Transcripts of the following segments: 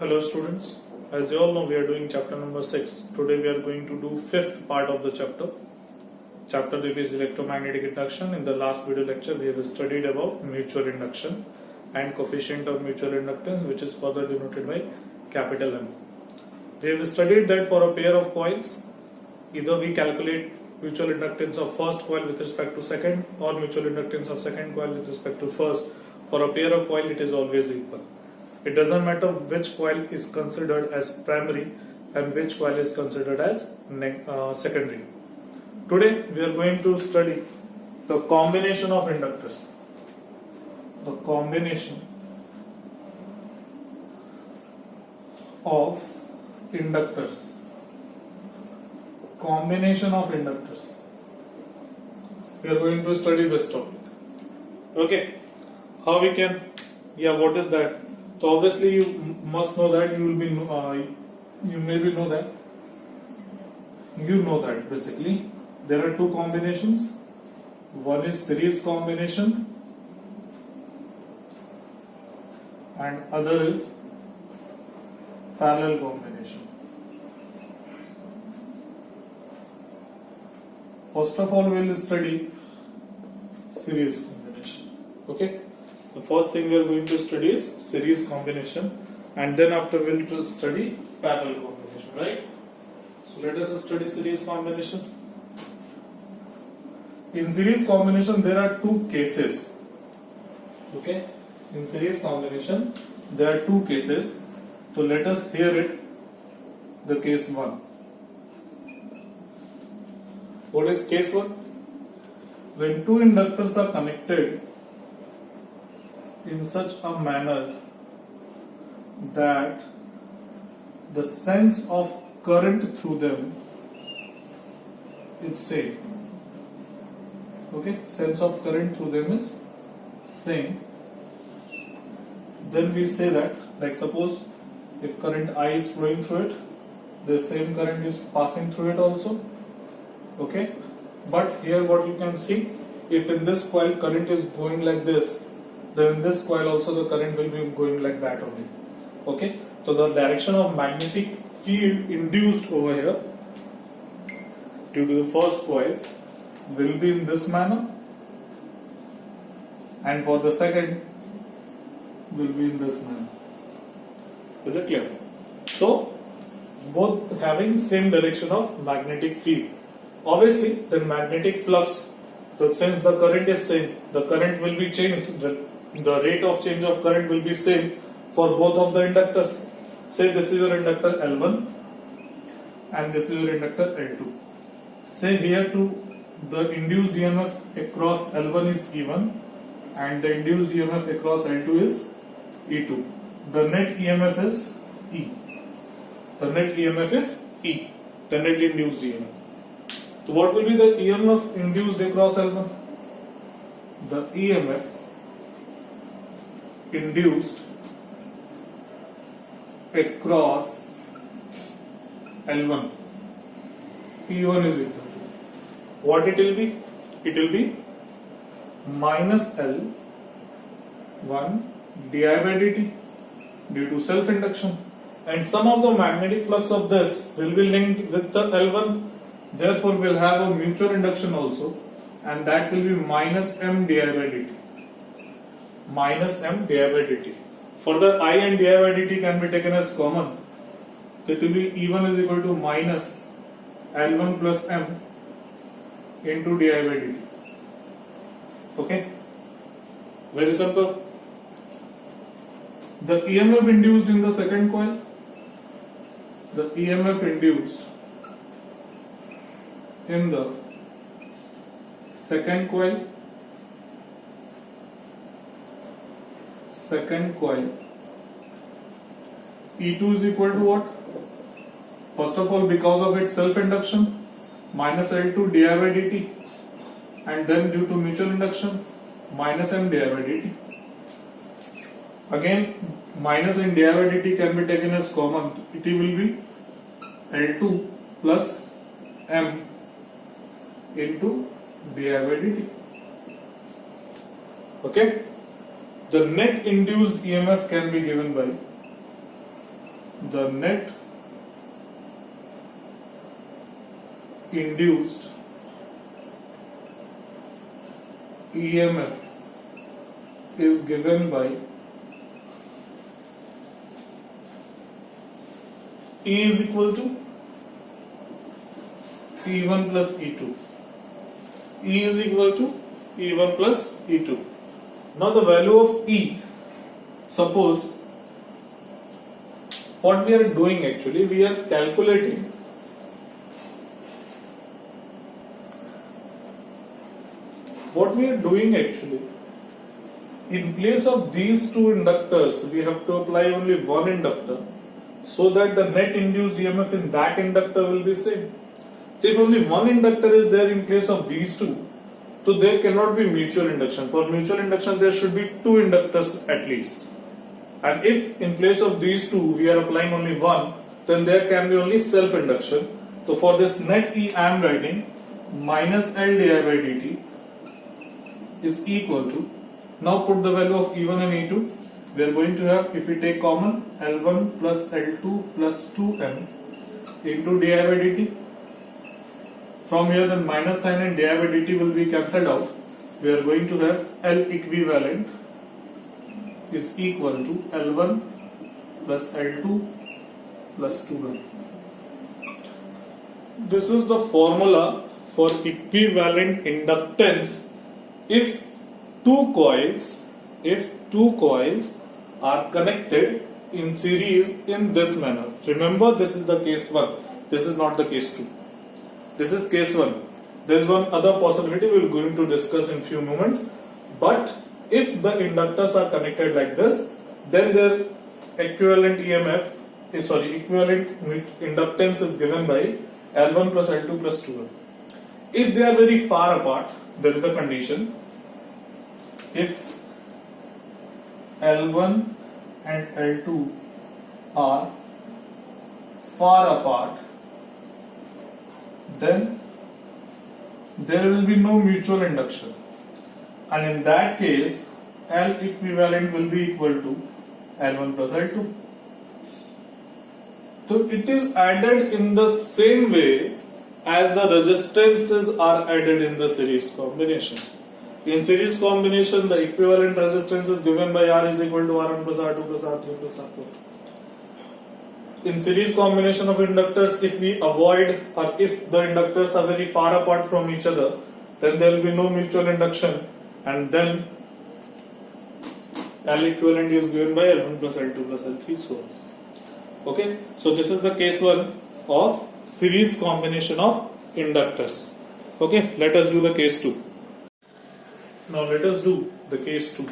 Hello students, as you all know we are doing chapter number 6. Today we are going to do fifth part of the chapter. Chapter name is electromagnetic induction. In the last video lecture we have studied about mutual induction and coefficient of mutual inductance, which is further denoted by capital M. We have studied that for a pair of coils, either we calculate mutual inductance of first coil with respect to second, or mutual inductance of second coil with respect to first. For a pair of coil it is always equal. It doesn't matter which coil is considered as primary and which coil is considered as secondary. Today we are going to study the combination of inductors. The combination of inductors. Combination of inductors. We are going to study this topic. Okay. How we can? Yeah. What is that? So obviously you must know that you maybe know that. You know that basically there are two combinations. One is series combination and other is parallel combination. First of all, we will study series combination. Okay. The first thing we are going to study is series combination, and then after we will study parallel combination, right? So let us study series combination. In series combination there are two cases. Okay? In series combination there are two cases. So let us hear it. The case 1. What is case 1? When two inductors are connected in such a manner that the sense of current through them is same. Okay, sense of current through them is same. Then we say that, like suppose if current I is flowing through it, the same current is passing through it also. Okay, but here what you can see, if in this coil current is going like this, then in this coil also the current will be going like that only. Okay, so the direction of magnetic field induced over here due to the first coil will be in this manner, and for the second will be in this manner. Is it clear? So both having same direction of magnetic field. Obviously the magnetic flux, since the current is same, the current will be changed. The rate of change of current will be same for both of the inductors. Say this is your inductor L1 and this is your inductor L2. Say here to the induced EMF across L1 is E1 and the induced EMF across L2 is E2. The net EMF is E. The net EMF is E. The net induced EMF. So what will be the EMF induced across L1? The EMF induced across L1, E1 is equal to what it will be? It will be minus L1 di by dt due to self induction, and some of the magnetic flux of this will be linked with the L1. Therefore, we will have a mutual induction also, and that will be minus M di by dt. Minus M di by dt. Further, I and di by dt can be taken as common. So it will be E1 is equal to minus L1 plus M into di by dt. Okay? Very simple. The EMF induced in the second coil, the EMF induced in the second coil E2 is equal to what? First of all, because of its self induction, minus L2 di by dt, and then due to mutual induction, minus M di by dt. Again, minus and di by dt can be taken as common. It will be L2 plus M into di by dt. Okay? The net induced EMF can be given by the net induced EMF is given by E is equal to E1 plus E2. E is equal to E1 plus E2. Now the value of E, suppose what we are doing actually, we are calculating in place of these two inductors, we have to apply only one inductor so that the net induced EMF in that inductor will be same. If only one inductor is there in place of these two, so there cannot be mutual induction. For mutual induction, there should be two inductors at least. And if in place of these two we are applying only one, then there can be only self induction. So for this net E, I am writing minus L di by dt is equal to, now put the value of E1 and E2. We are going to have, if we take common, L1 plus L2 plus 2M into di by dt. From here, then minus sign and di by dt will be cancelled out. We are going to have L equivalent is equal to L1 plus L2 plus 2M. This is the formula for equivalent inductance if two coils are connected in series in this manner. Remember, this is the case 1. This is not the case 2. This is case 1. There is one other possibility we are going to discuss in few moments. But if the inductors are connected like this, then their equivalent equivalent inductance is given by L1 plus L2 plus 2M. If they are very far apart, there is a condition. If L1 and L2 are far apart, then there will be no mutual induction, and in that case L equivalent will be equal to L1 plus L2. So it is added in the same way as the resistances are added in the series combination. In series combination, the equivalent resistance is given by R is equal to R1 plus R2 plus R3 plus R4. In series combination of inductors, if we avoid or if the inductors are very far apart from each other, then there will be no mutual induction, and then L equivalent is given by L1 plus L2 plus L3 so on. Okay, so this is the case 1 of series combination of inductors. Okay, let us do the case 2. Now let us do the case 2.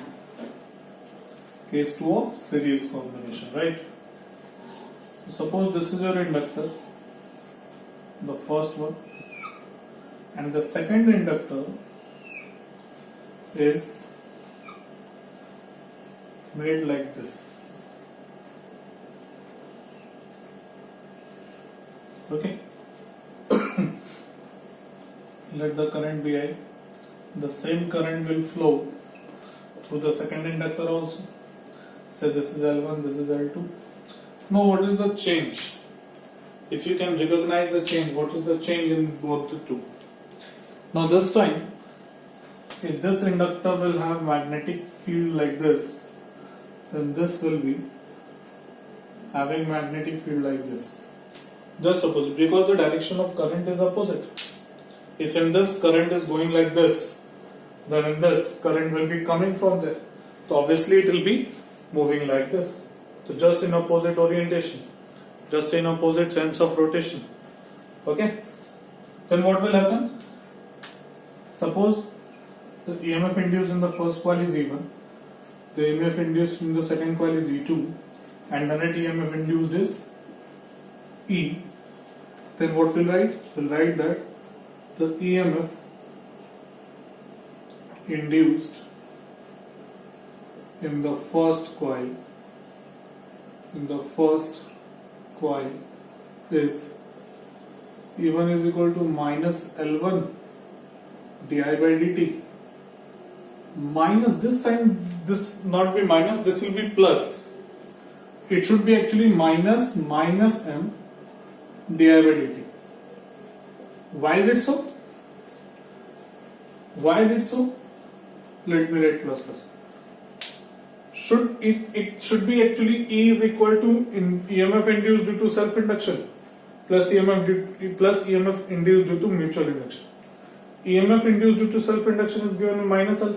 Case 2 of series combination, right? Suppose this is your inductor, the first one, and the second inductor is made like this. Okay. Let the current be I. The same current will flow through the second inductor also. Say this is L1, this is L2. Now what is the change? If you can recognize the change, what is the change in both the two? Now this time, if this inductor will have magnetic field like this, then this will be having magnetic field like this. Just suppose, because the direction of current is opposite. If in this current is going like this, then in this current will be coming from there. So obviously it will be moving like this. So just in opposite orientation, just in opposite sense of rotation. Okay. Then what will happen? Suppose the EMF induced in the first coil is E1, the EMF induced in the second coil is E2, and the net EMF induced is E. Then what will write? We'll write that the EMF induced in the first coil is E1 is equal to minus L1 di by dt. Minus this time, this not be minus, this will be plus. it should be actually minus m di by dt. Why is it so? Why is it so? Let me write plus plus. It should be actually E is equal to EMF induced due to self induction plus EMF induced due to mutual induction. EMF induced due to self induction is given as minus L.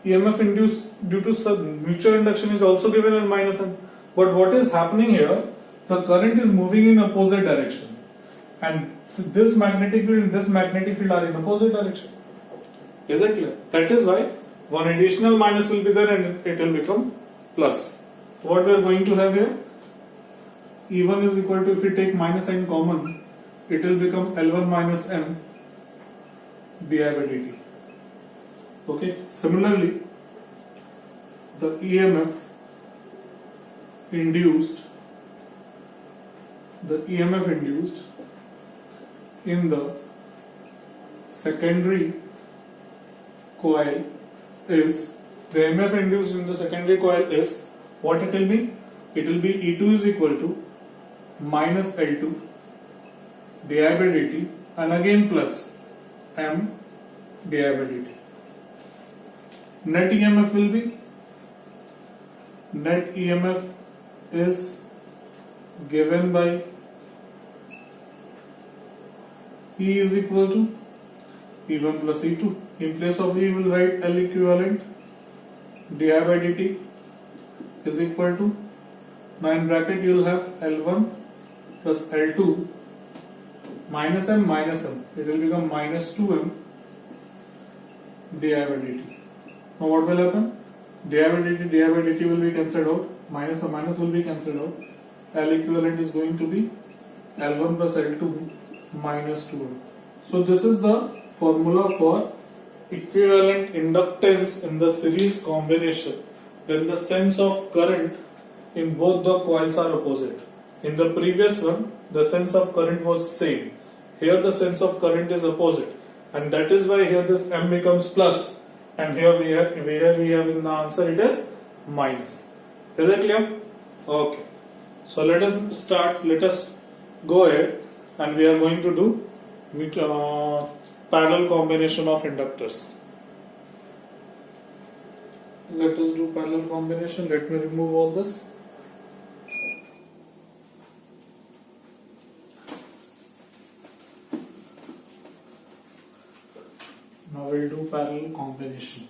EMF induced due to mutual induction is also given as minus L. But what is happening here? The current is moving in opposite direction, and this magnetic field and this magnetic field are in opposite direction. Is it clear? That is why one additional minus will be there and it will become plus. What we are going to have here? E1 is equal to, if we take minus n common, it will become L1 minus m di by dt. Okay. Similarly, the EMF induced in the secondary coil is, the EMF induced in the secondary coil is, what it will be? It will be E2 is equal to minus L2 di by dt and again plus m di by dt. Net EMF will be, net EMF is given by E is equal to E1 plus E2. In place of E, we will write L equivalent di by dt is equal to, now in bracket you will have L1 plus L2 minus m, it will become minus 2m di by dt. Now what will happen? Di by dt will be cancelled out, minus and minus will be cancelled out. L equivalent is going to be L1 plus L2 minus 2m. So this is the formula for equivalent inductance in the series combination when the sense of current in both the coils are opposite. In the previous one, the sense of current was same. Here the sense of current is opposite, and that is why here this m becomes plus, and here we have in the answer it is minus. Is it clear? Okay. So let us start. Let us go ahead, and we are going to do parallel combination of inductors. Let us do parallel combination. Let me remove all this. Now we'll do parallel combination.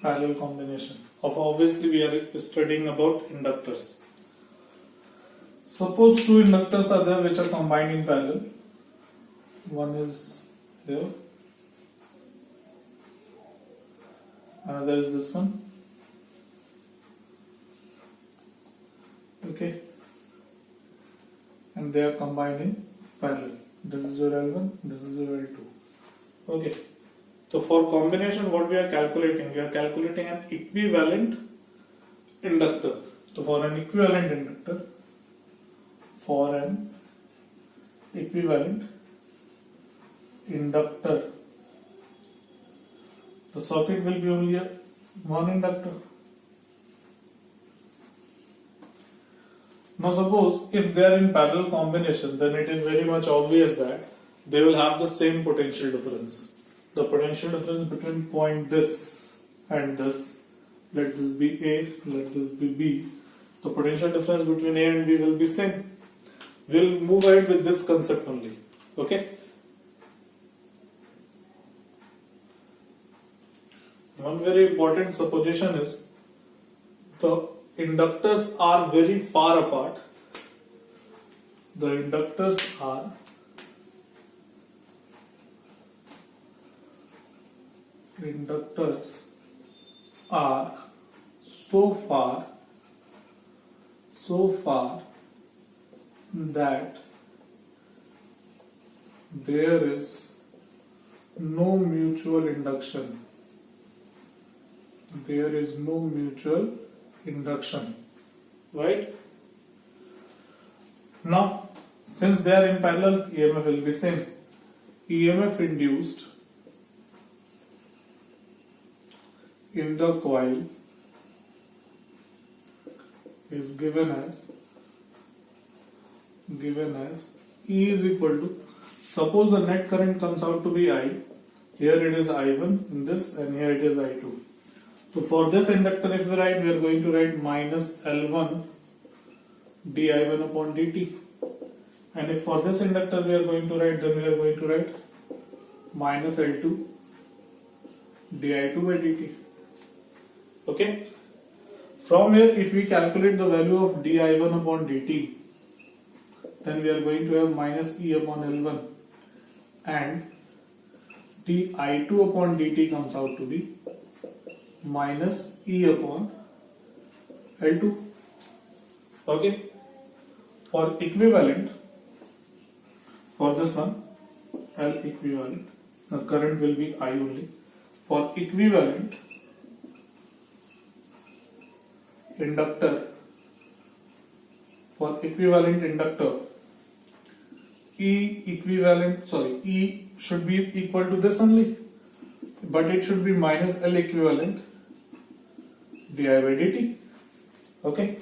Parallel combination of, obviously we are studying about inductors. Suppose two inductors are there which are combined in parallel. One is here, another is this one. Okay, and they are combined in parallel. This is your L1, this is your L2. Okay. So for combination, what we are calculating? We are calculating an equivalent inductor. So for an equivalent inductor, the circuit will be only one inductor. Now suppose if they are in parallel combination, then it is very much obvious that they will have the same potential difference. The potential difference between point this and this, let this be A, let this be B, the potential difference between A and B will be same. We'll move ahead with this concept only. Okay. One very important supposition is the inductors are very far apart. The inductors are so far that there is no mutual induction. There is no mutual induction, right? Now, since they are in parallel, EMF will be same. EMF induced in the coil is given as E is equal to, suppose the net current comes out to be I, here it is I1 in this and here it is I2. So for this inductor if we write, we are going to write minus L1 di1 upon dt. And if for this inductor we are going to write, then we are going to write minus L2 di2 by dt. Okay. From here, if we calculate the value of di1 upon dt, then we are going to have minus E upon L1 and di2 upon dt comes out to be minus E upon L2. Okay. For equivalent, for this one, L equivalent, the current will be I only. For equivalent inductor, E should be equal to this only, but it should be minus L equivalent di by dt. Okay.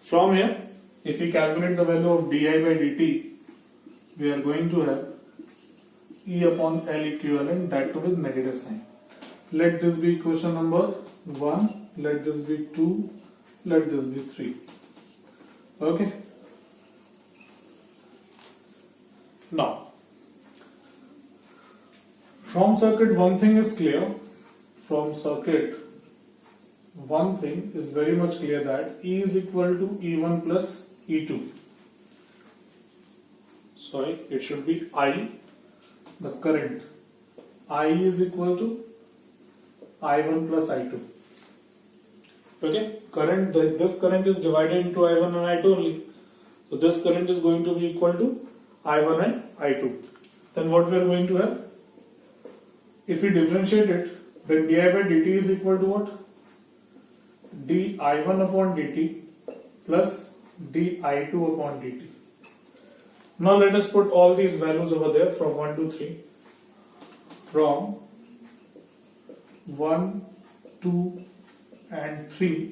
From here, if we calculate the value of di by dt, we are going to have E upon L equivalent, that too with negative sign. Let this be equation number 1, let this be 2, let this be 3. Okay. Now, from circuit one thing is clear. From circuit one thing is very much clear, that E is equal to E1 plus E2. Sorry, it should be I, the current. I is equal to I1 plus I2. Okay, current, this current is divided into I1 and I2 only. So this current is going to be equal to I1 and I2. Then what we are going to have? If we differentiate it, then di by dt is equal to what? di1 upon dt plus di2 upon dt. Now let us put all these values over there from 1 to 3. From 1, 2 and 3,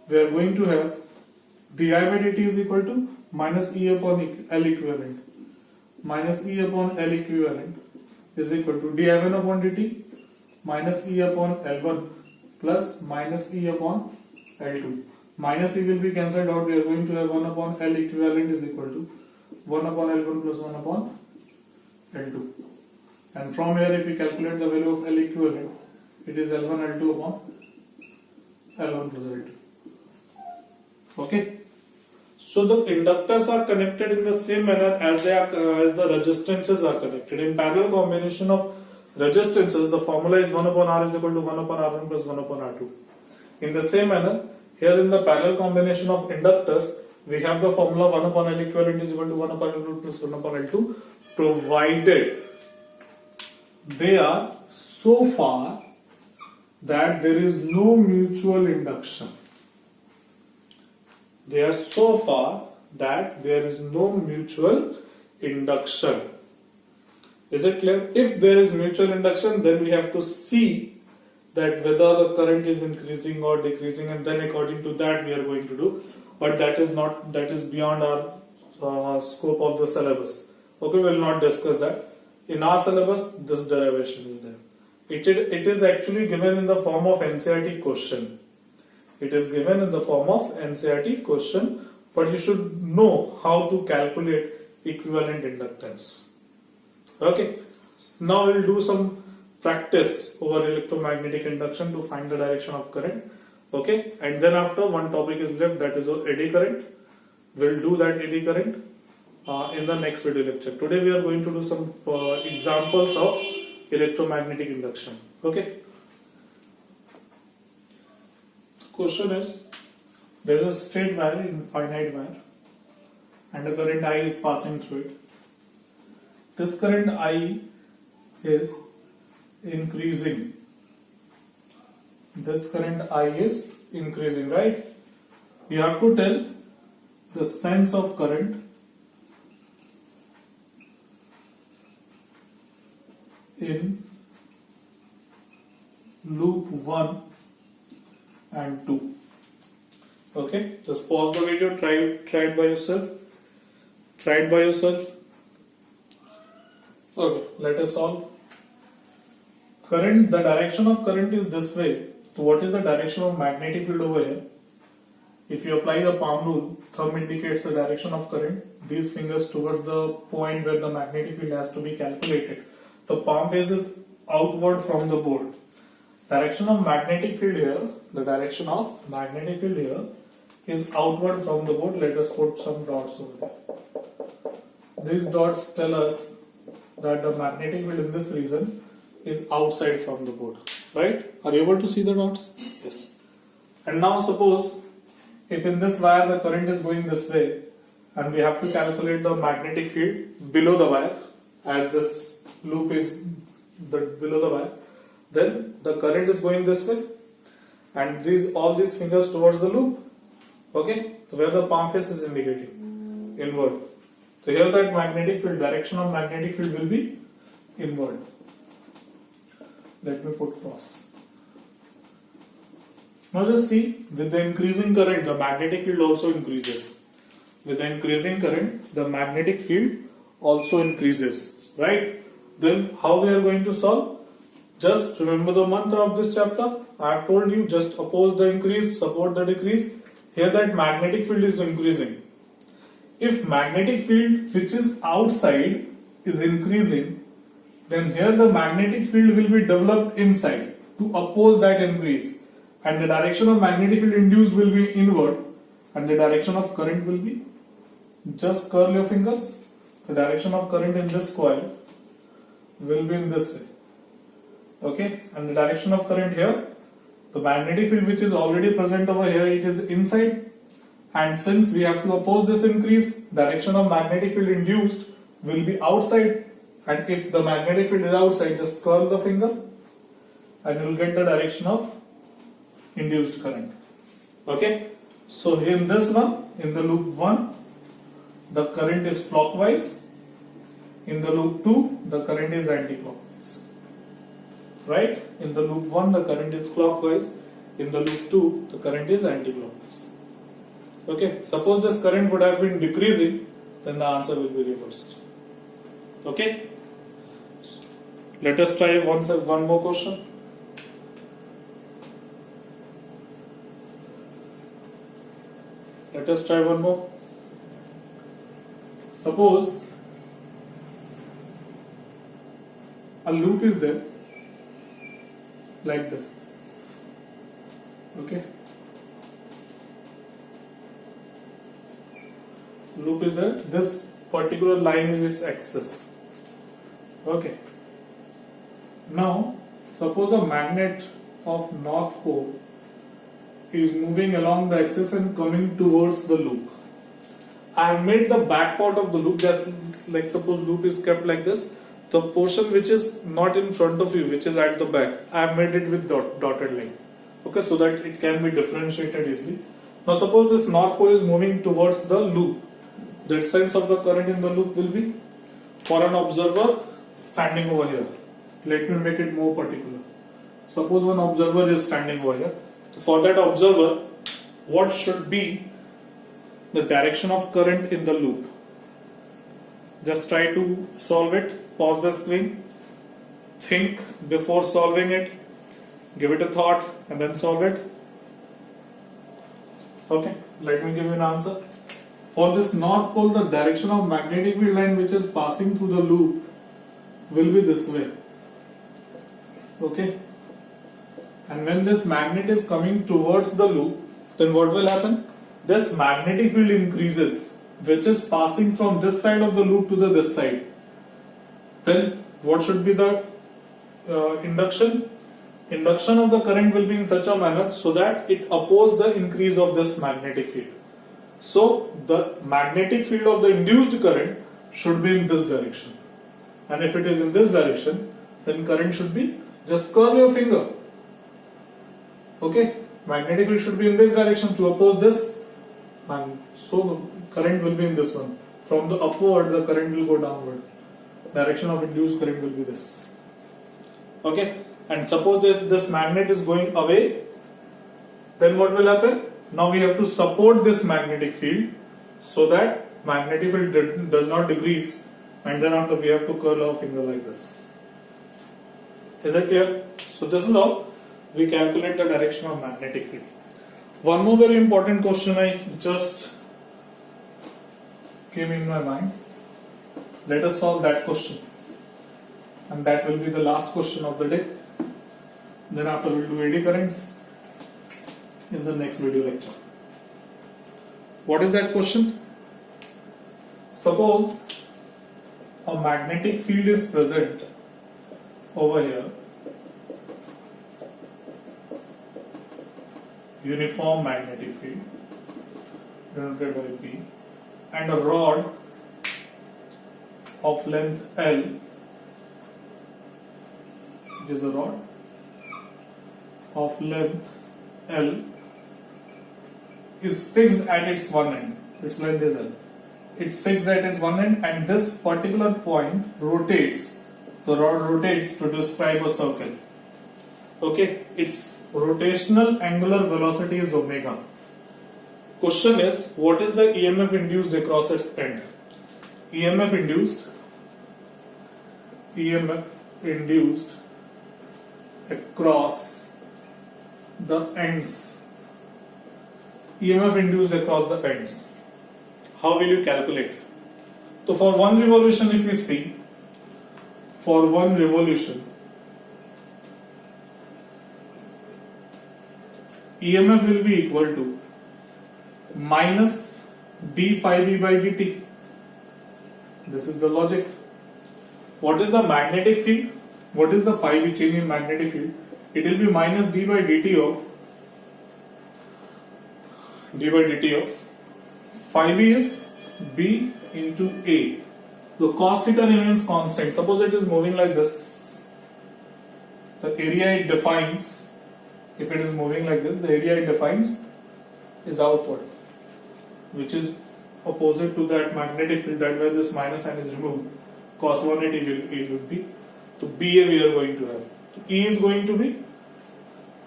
we are going to have di by dt is equal to minus E upon L equivalent. Minus E upon L equivalent is equal to di1 upon dt minus E upon L1 plus minus E upon L2. Minus E will be cancelled out. We are going to have 1 upon L equivalent is equal to 1 upon L1 plus 1 upon L2. And from here, if we calculate the value of L equivalent, it is L1 L2 upon L1 plus L2. Okay. So the inductors are connected in the same manner as the resistances are connected. In parallel combination of resistances, the formula is 1 upon R is equal to 1 upon R1 plus 1 upon R2. In the same manner, here in the parallel combination of inductors, we have the formula 1 upon L equivalent is equal to 1 upon L2 plus 1 upon L2, provided they are so far that there is no mutual induction. They are so far that there is no mutual induction. Is it clear? If there is mutual induction, then we have to see that whether the current is increasing or decreasing, and then according to that we are going to do. But that is beyond our scope of the syllabus. Okay, we will not discuss that. In our syllabus, this derivation is there. It is actually given in the form of NCERT question. It is given in the form of NCERT question, but you should know how to calculate equivalent inductance. Okay, now we'll do some practice over electromagnetic induction to find the direction of current. Okay, and then after, one topic is left, that is eddy current. We'll do that eddy current in the next video lecture. Today we are going to do some examples of electromagnetic induction. Okay. Question is, there is a straight wire, infinite wire, and a current I is passing through it. this current I is increasing. This current I is increasing, right? You have to tell the sense of current in loop 1 and 2. Okay, just pause the video, try it by yourself. Try it by yourself. Okay, let us solve. Current, the direction of current is this way. So what is the direction of magnetic field over here? If you apply the palm rule, thumb indicates the direction of current, these fingers towards the point where the magnetic field has to be calculated. The palm faces outward from the board. Direction of magnetic field here, the direction of magnetic field here is outward from the board. Let us put some dots over there. These dots tell us that the magnetic field in this region is outside from the board, right? Are you able to see the dots? Yes. And now suppose if in this wire the current is going this way and we have to calculate the magnetic field below the wire, as this loop is below the wire, then the current is going this way and all these fingers towards the loop, okay, so where the palm face is indicating, inward. So here that magnetic field, direction of magnetic field will be inward. Let me put cross. Now just see, with the increasing current, the magnetic field also increases. With the increasing current, the magnetic field also increases, right? Then how we are going to solve? Just remember the mantra of this chapter. I have told you, just oppose the increase, support the decrease. Here that magnetic field is increasing. If magnetic field which is outside is increasing, then here the magnetic field will be developed inside to oppose that increase. And the direction of magnetic field induced will be inward and the direction of current will be, just curl your fingers, the direction of current in this coil will be in this way. Okay, and the direction of current here, the magnetic field which is already present over here, it is inside, and since we have to oppose this increase, direction of magnetic field induced will be outside, and if the magnetic field is outside, just curl the finger and you will get the direction of induced current. Okay, so in this one, in the loop 1, the current is clockwise. In the loop 2, the current is anti-clockwise. Right? In the loop 1, the current is clockwise. In the loop 2, the current is anti-clockwise. Okay, suppose this current would have been decreasing, then the answer will be reversed. Okay? Let us try one more question. Let us try one more. Suppose a loop is there like this. Okay. Loop is there. This particular line is its axis. Okay. Now, suppose a magnet of north pole is moving along the axis and coming towards the loop. I have made the back part of the loop, just like suppose loop is kept like this. The portion which is not in front of you, which is at the back, I have made it with dotted line. Okay, so that it can be differentiated easily. Now suppose this north pole is moving towards the loop. The sense of the current in the loop will be for an observer standing over here. Let me make it more particular. Suppose one observer is standing over here. So for that observer, what should be the direction of current in the loop? Just try to solve it. Pause the screen. Think before solving it. Give it a thought and then solve it. Okay, let me give you an answer. For this north pole, the direction of magnetic field line which is passing through the loop will be this way. Okay. And when this magnet is coming towards the loop, then what will happen? This magnetic field increases, which is passing from this side of the loop to this side. Then what should be the induction? Induction of the current will be in such a manner so that it opposes the increase of this magnetic field. So the magnetic field of the induced current should be in this direction. and if it is in this direction, then current should be, just curl your finger. Okay, magnetic field should be in this direction to oppose this, and so current will be in this one. From the upward, the current will go downward. Direction of induced current will be this. Okay, and suppose that this magnet is going away, then what will happen? Now we have to support this magnetic field so that magnetic field does not decrease, and then after we have to curl our finger like this. Is it clear? So this is how we calculate the direction of magnetic field. One more very important question I just came in my mind. Let us solve that question, and that will be the last question of the day. Then after we'll do eddy currents in the next video lecture. What is that question? Suppose a magnetic field is present over here, uniform magnetic field denoted by B, and a rod of length L, which is a rod of length L is fixed at its one end. Its length is L. It's fixed at its one end, and this particular point rotates. The rod rotates to describe a circle. Okay, its rotational angular velocity is omega. Question is, what is the EMF induced across its end? EMF induced across the ends. EMF induced across the ends. How will you calculate? So for one revolution, if we see, for one revolution, EMF will be equal to minus d phi b by dt. This is the logic. What is the magnetic field? What is the phi b change in magnetic field? It will be minus d by dt of phi b is b into a. The cos theta remains constant. Suppose it is moving like this. The area it defines, if it is moving like this, the area it defines is outward, which is opposite to that magnetic field. That where this minus sign is removed, cos 180 will be. So BA we are going to have. So E is going to be,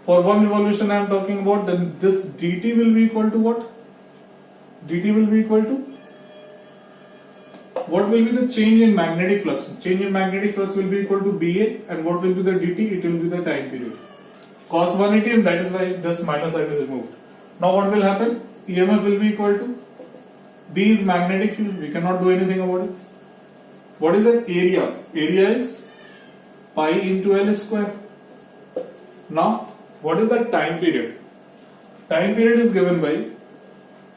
for one revolution I am talking about, then this dt will be equal to what? Dt will be equal to, what will be the change in magnetic flux? Change in magnetic flux will be equal to BA, and what will be the dt? It will be the time period. Cos 180, and that is why this minus sign is removed. Now what will happen? EMF will be equal to, B is magnetic field, we cannot do anything about it. What is the area? Area is pi into L square. Now, what is the time period? Time period is given by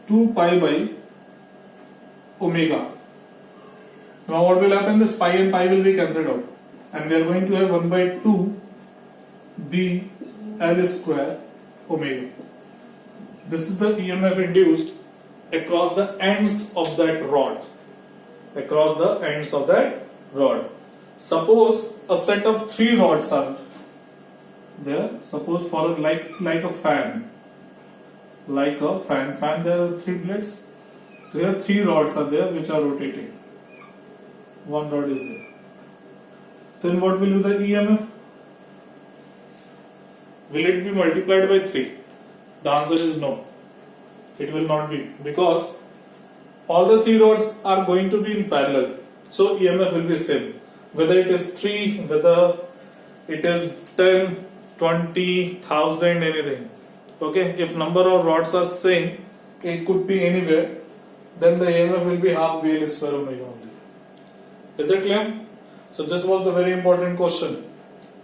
2 pi by omega. Now what will happen? This pi and pi will be cancelled out, and we are going to have 1 by 2 b L square omega. This is the EMF induced across the ends of that rod. Across the ends of that rod. Suppose a set of 3 rods are there. Suppose for like a fan. Like a fan. There are 3 blades. There are 3 rods are there which are rotating. One rod is there. Then what will be the EMF? Will it be multiplied by 3? The answer is no. It will not be, because all the 3 rods are going to be in parallel. So EMF will be same. Whether it is 3, whether it is 10, 20, 1000, anything. Okay, if number of rods are same, it could be anywhere, then the EMF will be half BL square omega only. Is it clear? So this was the very important question.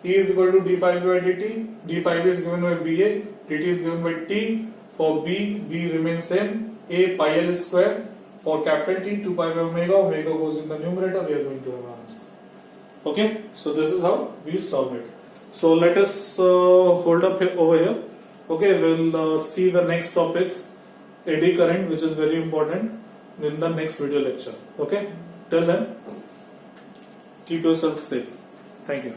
E is equal to d phi b by dt. D phi b is given by BA. Dt is given by T. For B remains same. A pi L square. For capital T, 2 pi by omega. Omega goes in the numerator. We are going to have an answer. Okay. So this is how we solve it. So let us hold up over here. Okay. We'll see the next topics. Eddy current, which is very important, in the next video lecture. Okay. Till then, Keep yourself safe. Thank you.